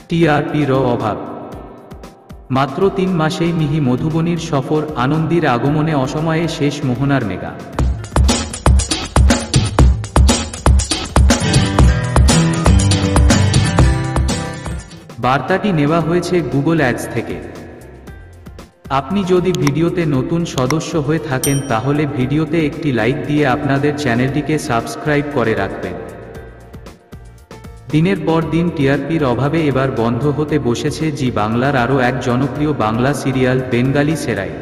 টিআরপির অভাব। মাত্র 3 মাসেই মিহি মধুবনীর সফর, আনন্দীর আগমনে অসময়ে শেষ মোহনার মেগা। বার্তাটি নেওয়া হয়েছে গুগল অ্যাডস থেকে। আপনি যদি ভিডিওতে নতুন সদস্য হয়ে থাকেন তাহলে ভিডিওতে একটি লাইক দিয়ে আপনাদের চ্যানেলটিকে সাবস্ক্রাইব করে রাখবেন। দিনের পর দিন টিআরপির অভাবে এবার বন্ধ হতে বসেছে জি বাংলার আরও এক জনপ্রিয় বাংলা সিরিয়াল বেঙ্গালি সেরাই।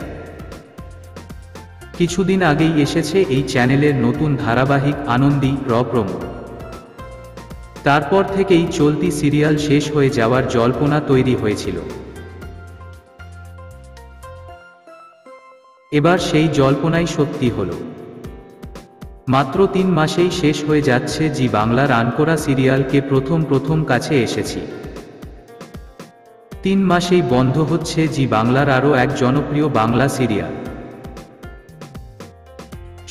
কিছুদিন আগেই এসেছে এই চ্যানেলের নতুন ধারাবাহিক আনন্দী প্রমো। তারপর থেকেই চলতি সিরিয়াল শেষ হয়ে যাওয়ার জল্পনা তৈরি হয়েছিল। এবার সেই জল্পনাই সত্যি হলো। মাত্র 3 মাসেই শেষ হয়ে যাচ্ছে জি বাংলার আনকোরা সিরিয়ালকে প্রথম কাছে এসেছি। 3 মাসেই বন্ধ হচ্ছে জি বাংলার আরও এক জনপ্রিয় বাংলা সিরিয়াল।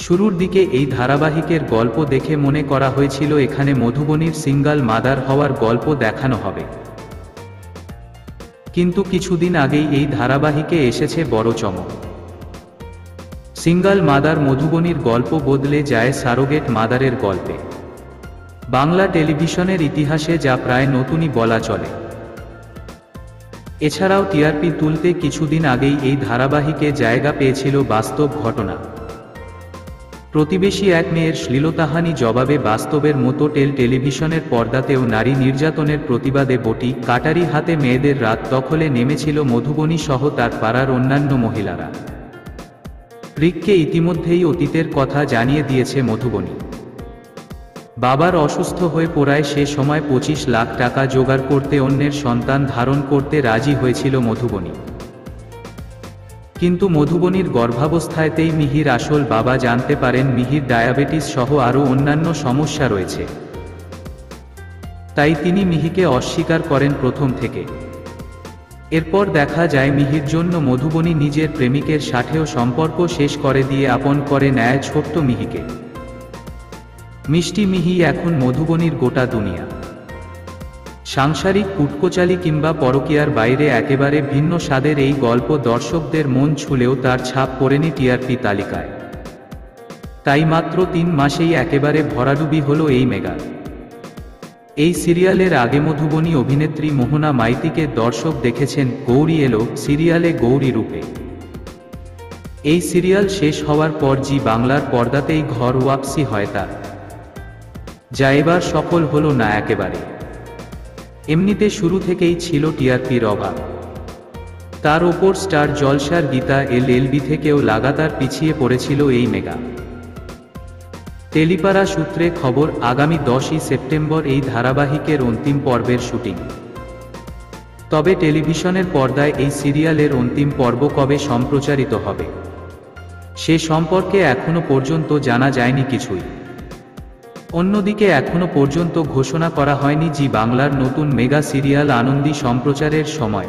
শুরুর দিকে এই ধারাবাহিকের গল্প দেখে মনে করা হয়েছিল এখানে মধুবনীর সিঙ্গল মাদার হওয়ার গল্প দেখানো হবে। কিন্তু কিছুদিন আগেই এই ধারাবাহিকে এসেছে বড় চমক। সিঙ্গল মাদার মধুবনীর গল্প বদলে যায় সারোগেট মাদারের গল্পে। বাংলা টেলিভিশনের ইতিহাসে যা প্রায় নতুনই বলা চলে। এছাড়াও টিআরপি তুলতে কিছুদিন আগেই এই ধারাবাহিকে জায়গা পেয়েছিল বাস্তব ঘটনা। প্রতিবেশী এক মেয়ের শ্লীলতাহানি জবাবে বাস্তবের মতো টেলিভিশনের পর্দাতেও নারী নির্যাতনের প্রতিবাদে বটি কাটারি হাতে মেয়েদের রাত দখলে নেমেছিল মধুবনী সহ তার পাড়ার অন্যান্য মহিলারা। রিককে ইতিমধ্যেই অতীতের কথা জানিয়ে দিয়েছে মধুবনী। বাবার অসুস্থ হয়ে পড়ায় সে সময় 25 লাখ টাকা জোগাড় করতে অন্যের সন্তান ধারণ করতে রাজি হয়েছিল মধুবনী। কিন্তু মধুবনীর গর্ভাবস্থাতেই মিহির আসল বাবা জানতে পারেন মিহির ডায়াবেটিস সহ আরও অন্যান্য সমস্যা রয়েছে। তাই তিনি মিহিকে অস্বীকার করেন প্রথম থেকে। এরপর দেখা যায় মিহির জন্য মধুবনী নিজের প্রেমিকের সাথেও সম্পর্ক শেষ করে দিয়ে আপন করে নেয় ছোট্ট মিহিকে। মিষ্টি মিহি এখন মধুবনীর গোটা দুনিয়া। সাংসারিক কুটকোচালি কিংবা পরকীয়ার বাইরে একেবারে ভিন্ন স্বাদের এই গল্প দর্শকদের মন ছুঁলেও তার ছাপ পড়েনি টিআরপি তালিকায়। তাই মাত্র 3 মাসেই একেবারে ভরাডুবি হলো এই মেগা। এই সিরিয়ালের আগে মধুবনী অভিনেত্রী মোহনা মাইতিকে দর্শক দেখেছেন গৌরী এলো সিরিয়ালে গৌরী রূপে। এই সিরিয়াল শেষ হওয়ার পর জি বাংলার পর্দাতেই ঘর ওয়াপসি হয় তার, যা এবার সফল হলো না একেবারে। এমনিতে শুরু থেকেই ছিল টিআরপির অভাব। তার ওপর স্টার জলসার গীতা এলএলবি থেকেও লাগাতার পিছিয়ে পড়েছিল এই মেগা। টেলিপাড়া সূত্রে খবর, আগামী 10ই সেপ্টেম্বর এই ধারাবাহিকের অন্তিম পর্বের শুটিং। তবে টেলিভিশনের পর্দায় এই সিরিয়ালের অন্তিম পর্ব কবে সম্প্রচারিত হবে সে সম্পর্কে এখনো পর্যন্ত জানা যায়নি কিছুই। অন্যদিকে এখনো পর্যন্ত ঘোষণা করা হয়নি জি বাংলার নতুন মেগা সিরিয়াল আনন্দী সম্প্রচারের সময়।